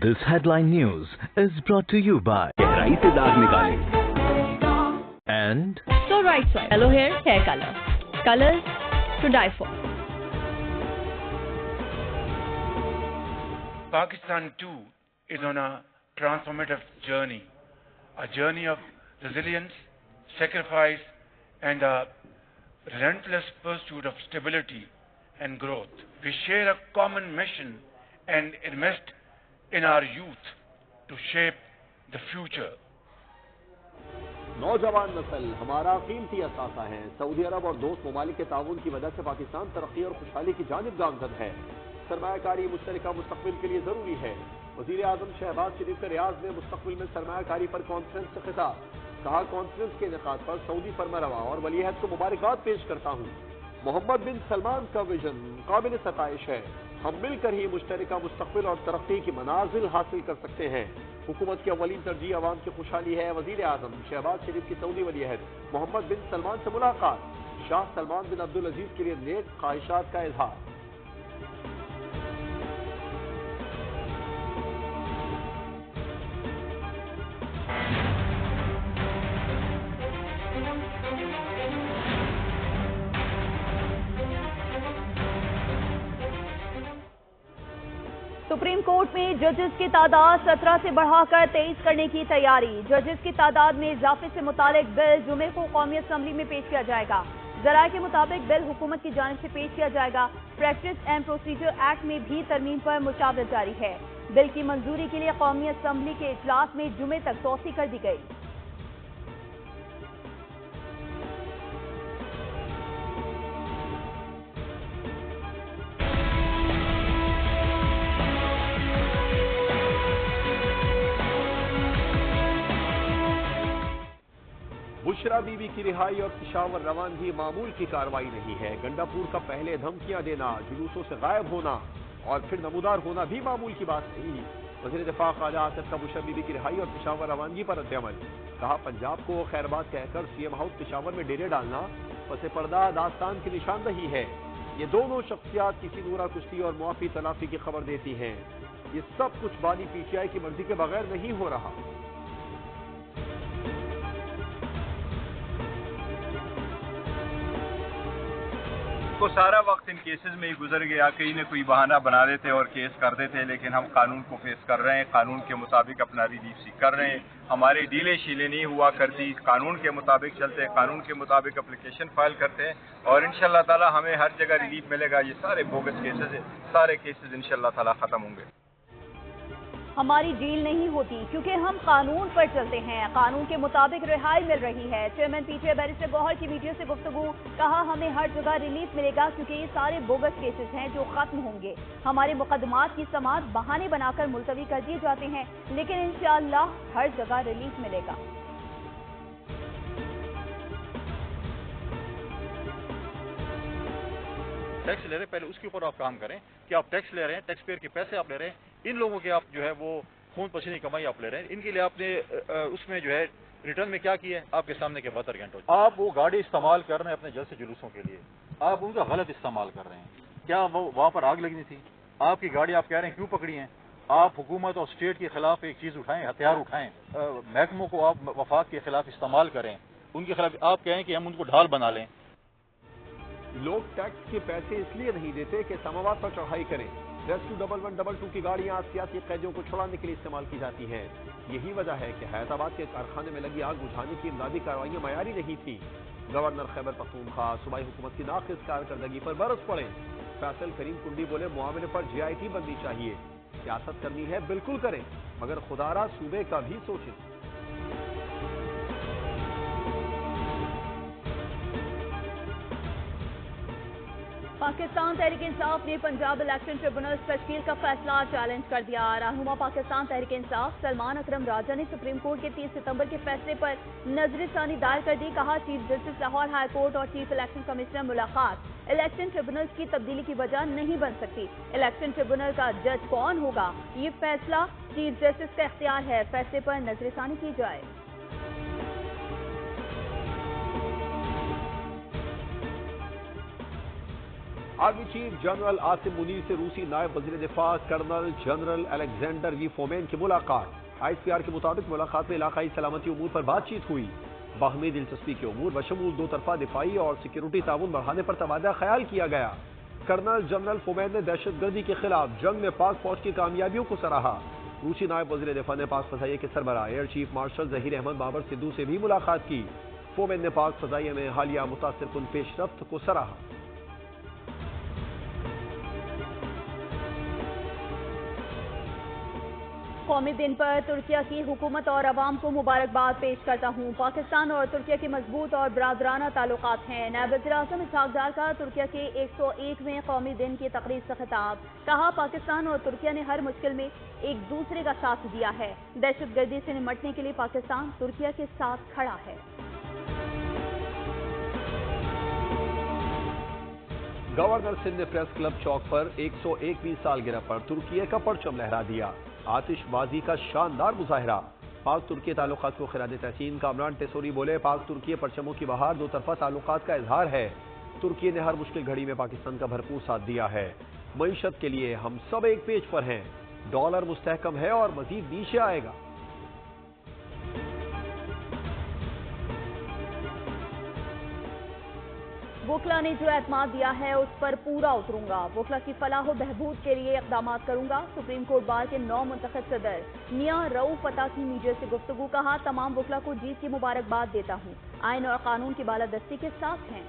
This headline news is brought to you by गहराई से दाग निकालें and So right side, yellow hair color. Colors to die for. Pakistan too is on a transformative journey, a journey of resilience, sacrifice, and a relentless pursuit of stability and growth. We share a common mission and invest in our youth to shape the future. नौजवान नस्ल हमारा कीमती असासा है। Saudi अरब और दोस्त ममालिक के ताउन की वजह से पाकिस्तान तरक्की और खुशहाली की जानिब गामजद है। सरमायाकारी मुश्तरका मुस्तकबिल के लिए जरूरी है। वजीर आजम शहबाज शरीफ का रियाज में मुस्तकबिल में सरमायाकारी पर कॉन्फ्रेंस से खिताब। कहा, कॉन्फ्रेंस के इनेकाद पर सऊदी फरमारवा और वलीअहद को मुबारकबाद पेश करता हूँ। मोहम्मद बिन सलमान का विजन काबिल सताइश है। हम मिलकर ही मुश्तरका मुस्तकबिल और तरक्की की मनाजिल हासिल कर सकते हैं। हुकूमत की अव्वलीन तरजीह अवाम की खुशहाली है। वजीर आजम शहबाज शरीफ की सऊदी वलीअहद मोहम्मद बिन सलमान से मुलाकात। शाह सलमान बिन अब्दुल अजीज के लिए नेक ख्वाहिशात का इजहार। सुप्रीम कोर्ट में जजेस की तादाद 17 से बढ़ाकर 23 करने की तैयारी। जजेस की तादाद में इजाफे से मुतालिक बिल जुमे को कौमी असम्बली में पेश किया जाएगा। जराये के मुताबिक बिल हुकूमत की जानिब से पेश किया जाएगा। प्रैक्टिस एंड प्रोसीजर एक्ट में भी तरमीम पर मुशावरत जारी है। बिल की मंजूरी के लिए कौमी असम्बली के इजलास में जुमे तक तौसी कर दी गई। बुशरा बीबी की रिहाई और पेशावर रवानगी मामूल की कार्रवाई नहीं है। गंडापुर का पहले धमकियां देना, जुलूसों से गायब होना और फिर नमूदार होना भी मामूल की बात नहीं। वज़ीर दिफा ख्वाजा आसिफ का बुशरा बीबी की रिहाई और पेशावर रवानगी पर रद्द-ए-अमल। कहा, पंजाब को खैरबाद कहकर सीएम हाउस पेशावर में डेरे डालना पसे पर्दा दास्तान की निशानदही है। ये दोनों शख्सियात किसी नूरा कुश्ती और मुआफी तलाफी की खबर देती हैं। ये सब कुछ बानी पीटीआई की मर्जी के बगैर नहीं हो रहा। को सारा वक्त इन केसेस में ही गुजर गया। कहीं न कोई बहाना बना देते और केस कर देते, लेकिन हम कानून को फेस कर रहे हैं, कानून के मुताबिक अपना रिलीफ सीख कर रहे हैं। हमारी डीले शीले नहीं हुआ करती, कानून के मुताबिक चलते हैं, कानून के मुताबिक एप्लीकेशन फाइल करते हैं और इंशाल्लाह ताला हमें हर जगह रिलीफ मिलेगा। ये सारे बोगस केसेस है, सारे केसेस इंशाल्लाह ताला खत्म होंगे। हमारी डील नहीं होती क्योंकि हम कानून पर चलते हैं। कानून के मुताबिक रिहाई मिल रही है। चेयरमैन पीटीआई बैरिस्टर गौहर की मीडिया से गुफ्तगू। कहा, हमें हर जगह रिलीफ मिलेगा क्योंकि ये सारे बोगस केसेस हैं जो खत्म होंगे। हमारे मुकदमात की समाअत बहाने बनाकर मुलतवी कर दिए जाते हैं, लेकिन इंशाअल्लाह हर जगह रिलीफ मिलेगा। टैक्स ले रहे हैं, पहले उसके ऊपर आप काम करें कि आप टैक्स ले रहे हैं, टैक्स पेयर के पैसे आप ले रहे हैं, इन लोगों के आप जो है वो खून पसीने की कमाई आप ले रहे हैं। इनके लिए आपने उसमें जो है रिटर्न में क्या किया है आपके सामने के 72 घंटों। आप वो गाड़ी इस्तेमाल कर रहे हैं अपने जलसे जुलूसों के लिए, आप उनका गलत इस्तेमाल कर रहे हैं। क्या वो वहां पर आग लगनी थी? आपकी गाड़ी आप कह रहे हैं क्यों पकड़ी है? आप हुकूमत और स्टेट के खिलाफ एक चीज उठाएं, हथियार उठाएं, महकमों को आप वफाक के खिलाफ इस्तेमाल करें, उनके खिलाफ आप कहें कि हम उनको ढाल बना लें। लोग टैक्स के पैसे इसलिए नहीं देते कि समावाद पर चढ़ाई करें। रेस्क्यू 1112 की गाड़ियां सियासी कैदियों को छुड़ाने के लिए इस्तेमाल की जाती हैं। यही वजह है कि हैदराबाद के कारखाने में लगी आग बुझाने की इमदादी कार्रवाइयां मयारी नहीं थी। गवर्नर खैबर पख्तूनख्वा सूबाई हुकूमत की नाक़िस कारकर्दगी पर बरस पड़े। फैसल करीम कुंडी बोले, मुआवने पर जीआईटी बननी चाहिए। सियासत करनी है बिल्कुल करें, मगर खुदारा सूबे का भी सोचें। पाकिस्तान तहरीक इंसाफ ने पंजाब इलेक्शन ट्रिब्यूनल तश्कील का फैसला चैलेंज कर दिया। रहनुमा पाकिस्तान तहरीक इंसाफ सलमान अकरम राजा ने सुप्रीम कोर्ट के 30 सितंबर के फैसले पर नजरसानी दायर कर दी। कहा, chief justice Lahore high court और चीफ इलेक्शन कमिश्नर मुलाकात इलेक्शन ट्रिब्यूनल की तब्दीली की वजह नहीं बन सकती। इलेक्शन ट्रिब्यूनल का जज कौन होगा, ये फैसला चीफ जस्टिस का इख्तियार है। फैसले पर नजरसानी की जाए। Army chief general Asim Munir से रूसी नायब वजीर दिफा colonel general Alexander V Fomin की मुलाकात। ISPR के मुताबिक मुलाकात में इलाकाई सलामती उमूर पर बातचीत हुई। बाहमी दिलचस्पी के उमूर बशमूल दो तरफा दिफाई और सिक्योरिटी ताउन बढ़ाने पर तबादला ख्याल किया गया। कर्नल जनरल फोमेन ने दहशतगर्दी के खिलाफ जंग में पाक फौज की कामयाबियों को सराहा। रूसी नायब वजीर दिफा ने पाक फजाइया के सरबराह air chief marshal Zaheer Ahmed Babar Sidhu से भी मुलाकात की। फोमेन ने पाक फजाइया में हालिया मुतासिरकुन पेशरफ्त को सराहा। कौमी दिन पर तुर्किया की हुकूमत और अवाम को मुबारकबाद पेश करता हूँ। पाकिस्तान और तुर्किया के मजबूत और बरादराना ताल्लुकात हैं। नायब वज़ीर आज़म इसहाक डार का तुर्किया के 101वें कौमी दिन की तकरीब से खिताब। कहा, पाकिस्तान और तुर्किया ने हर मुश्किल में एक दूसरे का साथ दिया है। दहशतगर्दी से निपटने के लिए पाकिस्तान तुर्किया के साथ खड़ा है। गवर्नर सिंध ने प्रेस क्लब चौक पर 101वीं सालगिरह पर तुर्किया का परचम लहरा दिया। आतिशबाजी का शानदार मुजाहिरा। पाक तुर्की ताल्लुकात को खिराज तहसीन कामरान टेसोरी बोले, पाक तुर्की परचमों की बहार दो तरफा ताल्लुकात का इजहार है। तुर्की ने हर मुश्किल घड़ी में पाकिस्तान का भरपूर साथ दिया है। मईशत के लिए हम सब एक पेज पर हैं। डॉलर मुस्तहकम है और मजीद नीचे आएगा। वोकला ने जो एतमाद दिया है उस पर पूरा उतरूंगा। वोकला की फलाह बहबूद के लिए इक़दाम करूंगा। सुप्रीम कोर्ट बार के 9 मुंतखब सदर मियां रऊफ फता की मीडिया से गुफ्तगू। कहा, तमाम वोकला को जीत की मुबारकबाद देता हूं। आइन और कानून की बालादस्ती के साथ हैं।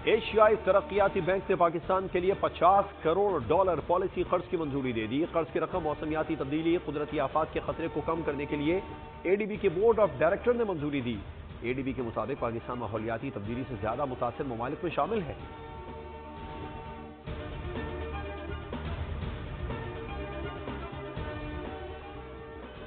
एशियाई तरक्याती बैंक ने पाकिस्तान के लिए $50 करोड़ पॉलिसी कर्ज की मंजूरी दे दी। कर्ज की रकम मौसमियाती तब्दीली, कुदरती आफात के खतरे को कम करने के लिए ADB के बोर्ड ऑफ डायरेक्टर ने मंजूरी दी। ADB के मुताबिक पाकिस्तान माहौलियाती तब्दीली से ज्यादा मुतासिर ममालिक में शामिल है।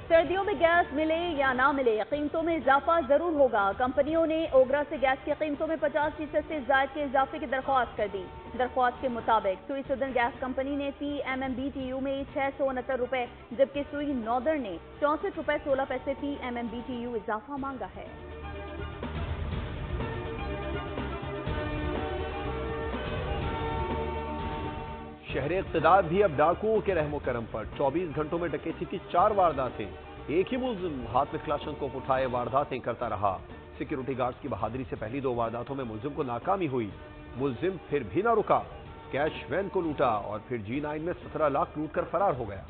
सर्दियों में गैस मिले या ना मिले, कीमतों में इजाफा जरूर होगा। कंपनियों ने ओगरा से गैस की कीमतों में 50% से ज्यादा के इजाफे की दरख्वास्त कर दी। दरख्वास्त के मुताबिक सुई सदर्न गैस कंपनी ने फी MMBTU में 669 रुपए, जबकि सुई नॉर्दर्न ने 64 रुपए 16 पैसे फी MMBTU इजाफा मांगा है। शहर इक़्तिदार भी अब डाकुओं के रहमो करम पर। 24 घंटों में डकैती की 4 वारदातें। एक ही मुल्जिम हाथ में क्लाशनकोफ उठाए वारदातें करता रहा। सिक्योरिटी गार्ड्स की बहादुरी से पहली 2 वारदातों में मुल्जिम को नाकामी हुई। मुल्जिम फिर भी ना रुका, कैश वैन को लूटा और फिर G9 में 17 लाख लूट कर फरार हो गया।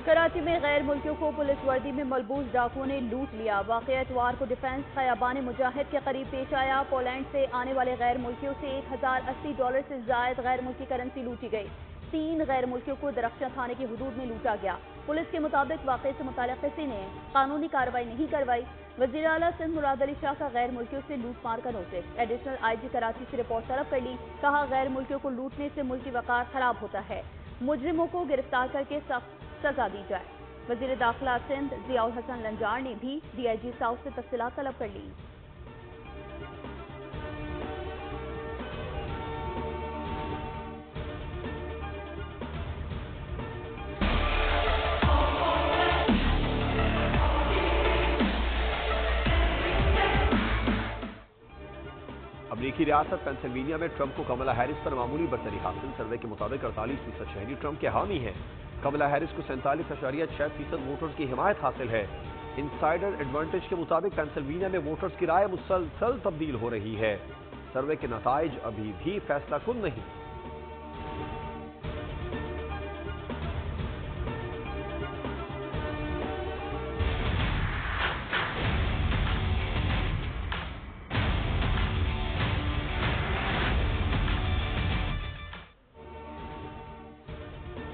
कराची में गैर मुल्कियों को पुलिस वर्दी में मलबूस डाकुओं ने लूट लिया। वाक़या इतवार को डिफेंस खयाबान मुजाहिद के करीब पेश आया। पोलैंड से आने वाले गैर मुल्कियों से $1080 से ज्यादा गैर मुल्की करेंसी लूटी गई। 3 गैर मुल्कियों को दरख्शा थाने की हुदूद में लूटा गया। पुलिस के मुताबिक वाक़े से मुताल्लिक़ किसी ने कानूनी कार्रवाई नहीं करवाई। वज़ीर आला सिंध मुराद अली शाह का गैर मुल्कियों से लूट मार का नोटिस। एडिशनल IG कराची से रिपोर्ट तलब कर ली। कहा, गैर मुल्कियों को लूटने से मुल्की वक़ार खराब होता है। मुजरिमों को गिरफ्तार करके सख्त सजा दी जाए। वज़ीर दाखिला सिंध ज़ियाउल हसन लंजार ने भी DIG साउथ से तफसीलात तलब कर ली। अमरीकी रियासत पेंसिल्वेनिया में ट्रंप को कमला हैरिस पर मामूली बरतरी हासिल। सर्वे के मुताबिक 48% शहरी ट्रंप के हामी हैं। कमला हैरिस को 47.6% वोटर्स की हिमायत हासिल है। इनसाइडर एडवांटेज के मुताबिक पेंसिल्वेनिया में वोटर्स की राय मुसलसल तब्दील हो रही है। सर्वे के नताइज अभी भी फैसला कुन नहीं।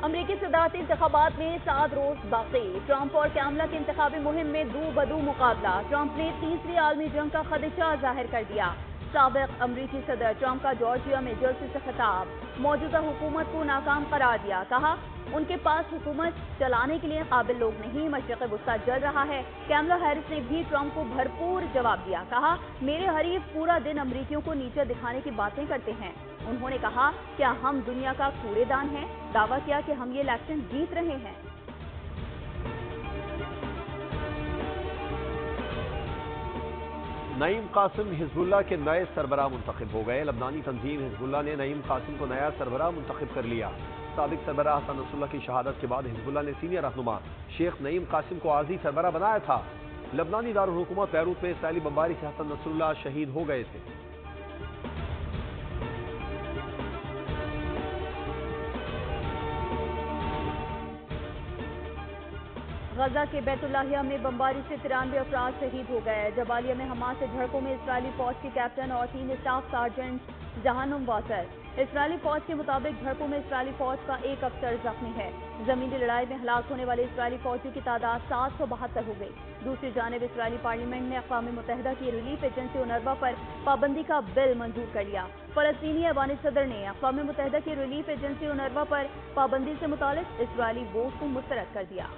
अमरीकी सदारती इंतखाबात में 7 रोज बाकी। ट्रंप और कैमला की इंतखाबी मुहिम में दू बदू मुकाबला। ट्रंप ने तीसरी आलमी जंग का खदशा जाहिर कर दिया। साबिक अमरीकी सदर ट्रंप का जॉर्जिया में जलसे से खिताब, मौजूदा हुकूमत को नाकाम करार दिया। कहा उनके पास हुकूमत चलाने के लिए काबिल लोग नहीं, मशरिक़ वस्ता जल रहा है। कैमला हैरिस ने भी ट्रंप को भरपूर जवाब दिया। कहा मेरे हरीफ पूरा दिन अमरीकियों को नीचे दिखाने की बातें करते हैं। उन्होंने कहा क्या हम दुनिया का कूड़ेदान हैं? दावा किया कि हम ये इलेक्शन जीत रहे हैं। नईम कासिम हिजबुल्लाह के नए सरबराह मुंतखब हो गए। लबनानी तंजीम हिजबुल्लाह ने नईम कासिम को नया सरबराह मुंतखब कर लिया। साबिक सरबराह हसन नसरुल्लाह की शहादत के बाद हिजबुल्लाह ने सीनियर रहनुमा शेख नईम कासिम को आर्जी सरबराह बनाया था। लबनानी दारुल हुकूमत बैरूत में इसराइली बमबारी से हसन नसरुल्लाह शहीद हो गए थे। गजा के बैतुल्लाहिया में बमबारी से 93 अफराद शहीद हो गए। जबालिया में हमास से झड़पों में इसराइली फौज के कैप्टन और 3 स्टाफ सार्जेंट जहानुम वासर। इसराइली फौज के मुताबिक झड़पों में इसराइली फौज का एक अफसर जख्मी है। जमीनी लड़ाई में हलाक होने वाले इसराइली फौजियों की तादाद 772 हो गई। दूसरी जानिब इसराइली पार्लियामेंट ने अक़वाम मुत्तहिदा की रिलीफ एजेंसी UNRWA पर पाबंदी का बिल मंजूर कर लिया। फलस्तीनी ऐवान सदर ने अक़वाम मुत्तहिदा की रिलीफ एजेंसी UNRWA पर पाबंदी से मुतालिक इसराइली वोट को मुस्तरद कर दिया।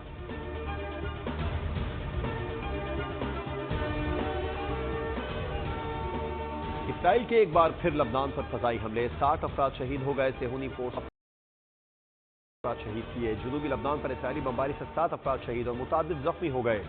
इसराइल के एक बार फिर लबनान पर फजाई हमले, 60 अफराद शहीद हो गए। सेहूनी फोर्स अफराद शहीद किए। जुनूबी लबनान पर इसराइली बमबारी से 7 अफराद शहीद और मुताबिद जख्मी हो गए।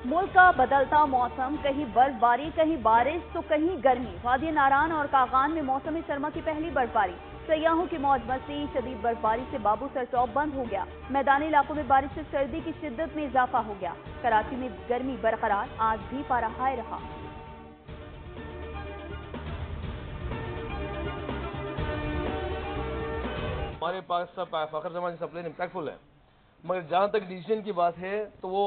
मुल्क का बदलता मौसम, कहीं बर्फबारी, कहीं बारिश तो कहीं गर्मी। वादी नारान और कागान में मौसम सरमा की पहली बर्फबारी। सयाहों की मौज मस्ती। शदीद बर्फबारी से बाबू सर चौक बंद हो गया। मैदानी इलाकों में बारिश से सर्दी की शिद्दत में इजाफा हो गया। कराची में गर्मी बरकरार, आज भी पारा हाई रहा। हमारे पास फखर जमान सप्लाई इम्पैक्टफुल है, मगर जहाँ तक डिसीजन की बात है तो वो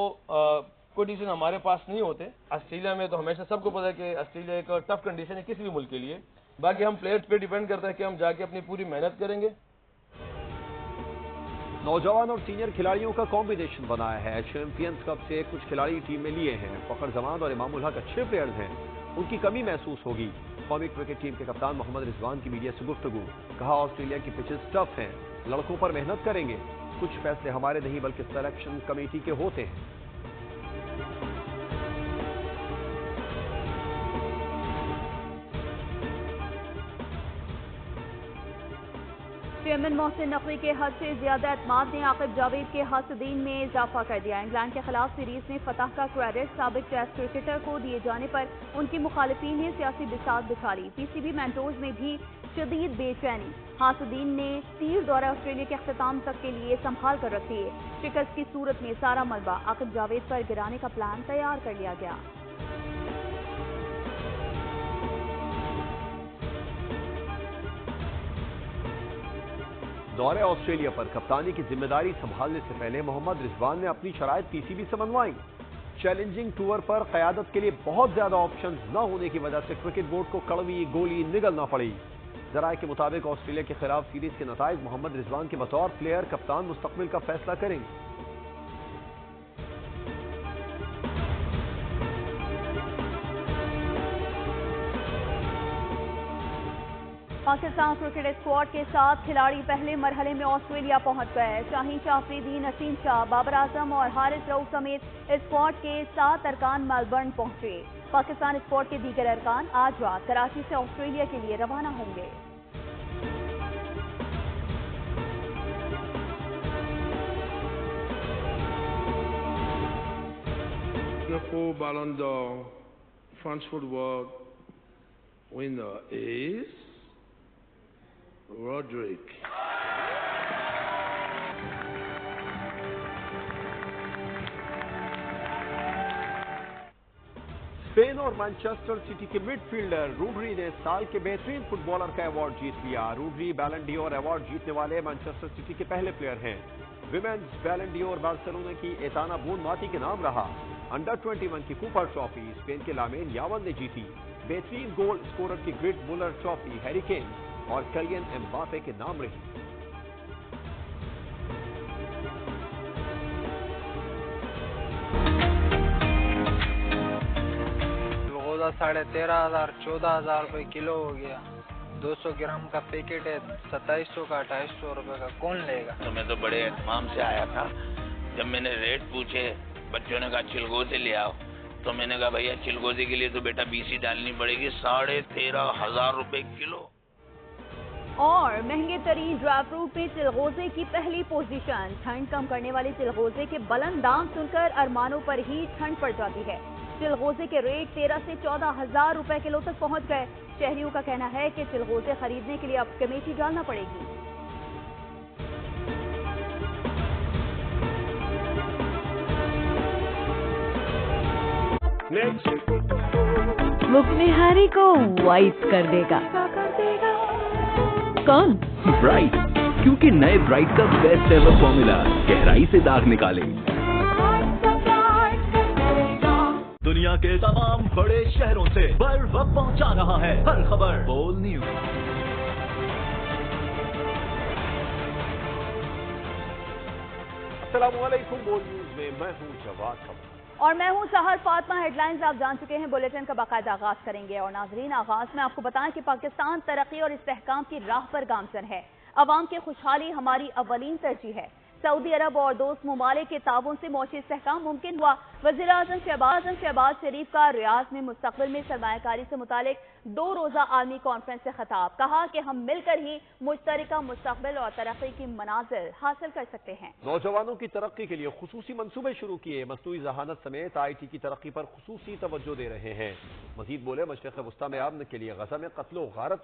कोई डिसीजन हमारे पास नहीं होते। ऑस्ट्रेलिया में तो हमेशा सबको पता है कि ऑस्ट्रेलिया एक टफ कंडीशन है किसी भी मुल्क के लिए। बाकी हम प्लेयर्स पे डिपेंड करता है कि हम जाके अपनी पूरी मेहनत करेंगे। नौजवान और सीनियर खिलाड़ियों का कॉम्बिनेशन बनाया है। चैंपियंस कप से कुछ खिलाड़ी टीम में लिए हैं। फखर जमान और इमामुल हक अच्छे प्लेयर्स हैं, उनकी कमी महसूस होगी। कौमी क्रिकेट टीम के कप्तान मोहम्मद रिजवान की मीडिया से गुफ्तगू। कहा ऑस्ट्रेलिया की पिचेस टफ हैं, लड़कों पर मेहनत करेंगे। कुछ फैसले हमारे नहीं बल्कि सिलेक्शन कमेटी के होते हैं। चेयरमैन मोहसिन नकवी के हद से ज्यादा एतमाद ने आकिब जावेद के हासदीन में इजाफा कर दिया। इंग्लैंड के खिलाफ सीरीज में फतह का क्रेडिट साबिक टेस्ट क्रिकेटर को दिए जाने पर उनकी मुखालिफिन ने सियासी बिसात दिखा ली। पीसीबी मेंटोर्स में भी शदीद बेचैनी। हासदीन ने 30 दौरा ऑस्ट्रेलिया के अख्ताम तक के लिए संभाल कर रख दिए। शिकस्त की सूरत में सारा मलबा आकिब जावेद पर गिराने का प्लान तैयार कर लिया गया। दौरे ऑस्ट्रेलिया पर कप्तानी की जिम्मेदारी संभालने से पहले मोहम्मद रिजवान ने अपनी शराइत पीसीबी से मनवाई। चैलेंजिंग टूर पर कयादत के लिए बहुत ज्यादा ऑप्शंस न होने की वजह से क्रिकेट बोर्ड को कड़वी गोली निगलना पड़ी। जराये के मुताबिक ऑस्ट्रेलिया के खिलाफ सीरीज के नताइज मोहम्मद रिजवान के बतौर प्लेयर कप्तान मुस्तकबिल का फैसला करेंगे। पाकिस्तान क्रिकेट स्क्वाड के 7 खिलाड़ी पहले मरहले में ऑस्ट्रेलिया पहुंच गए। शाहीन शाह अफरीदी, नसीम शाह, बाबर आजम और हारिस रऊफ समेत स्क्वाड के 7 अरकान मेलबर्न पहुंचे। पाकिस्तान स्क्वाड के दीगर अरकान आज रात कराची से ऑस्ट्रेलिया के लिए रवाना होंगे। Ballon d'Or France football winner is Roderick. Spain और मैनचेस्टर सिटी के मिडफील्डर रूड्री ने साल के बेहतरीन फुटबॉलर का अवार्ड जीत लिया। रूड्री बैलन डी ऑर अवार्ड जीतने वाले मैनचेस्टर सिटी के पहले प्लेयर हैं। विमेन्स बैलन डी ऑर बार्सिलोना की एताना बोनमाती के नाम रहा। अंडर 21 की कूपर ट्रॉफी स्पेन के लामेन यावल ने जीती। बेहतरीन गोल स्कोरर की ग्रिट मुलर ट्रॉफी हैरी केन और किलियन एम्बापे के नाम रही। चिलगोजा 13,500 14,000 रुपये किलो हो गया। 200 ग्राम का पैकेट है 2700 का 2800 रुपये का, कौन लेगा? तो मैं तो बड़े एहतमाम से आया था। जब मैंने रेट पूछे, बच्चों ने कहा चिलगोजे ले आओ, तो मैंने कहा भैया चिलगोजे के लिए तो बेटा बीसी डालनी पड़ेगी, 13,500 रुपए किलो। और महंगे तरीन ड्राई फ्रूट में चिलगोजे की पहली पोजीशन। ठंड कम करने वाले चिलगोजे के बुलंद दाम सुनकर अरमानों पर ही ठंड पड़ जाती है। चिलगोजे के रेट 13 से 14,000 रुपए किलो तक पहुंच गए। शहरियों का कहना है कि चिलगोजे खरीदने के लिए अब कमेटी डालना पड़ेगी। वो अपने हारी को वाइट कर देगा। कौन? ब्राइट, क्योंकि नए ब्राइट का बेस्ट एवर फॉर्मूला गहराई से दाग निकाले। दुनिया के तमाम बड़े शहरों से बर्फ पहुंचा रहा है हर खबर बोल न्यूज। अस्सलामुअलैकुम, बोल न्यूज में मैं हूं जवाद खबर और मैं हूं सहर फातमा। हेडलाइंस आप जान चुके हैं, बुलेटिन का बाकायदा आगाज करेंगे। और नाजरीन, आगाज में आपको बताएं कि पाकिस्तान तरक्की और इस्तेहकाम की राह पर गामजन है। अवाम की खुशहाली हमारी अवलीन तरजीह है। सऊदी अरब और दोस्त ममालिक के ताउन से मौशी इस्तेहकाम मुमकिन हुआ। वज़ीर आज़म शहबाज शरीफ का रियाद में मुस्तक़बिल में सरमायाकारी से मुतालिक 2 रोज़ा आलमी कॉन्फ्रेंस से खिताब। कहा कि हम मिलकर ही मुश्तरका मुस्तक़बिल और तरक्की की मनाजिर हासिल कर सकते हैं। नौजवानों की तरक्की के लिए खुसूसी मंसूबे शुरू किए। मसनूई ज़हानत समेत IT की तरक्की पर खुसूसी तवज्जो दे रहे हैं। मजीद बोले, मशरिक़ वस्ता में अमन के लिए गज़ा में क़त्ल व गारत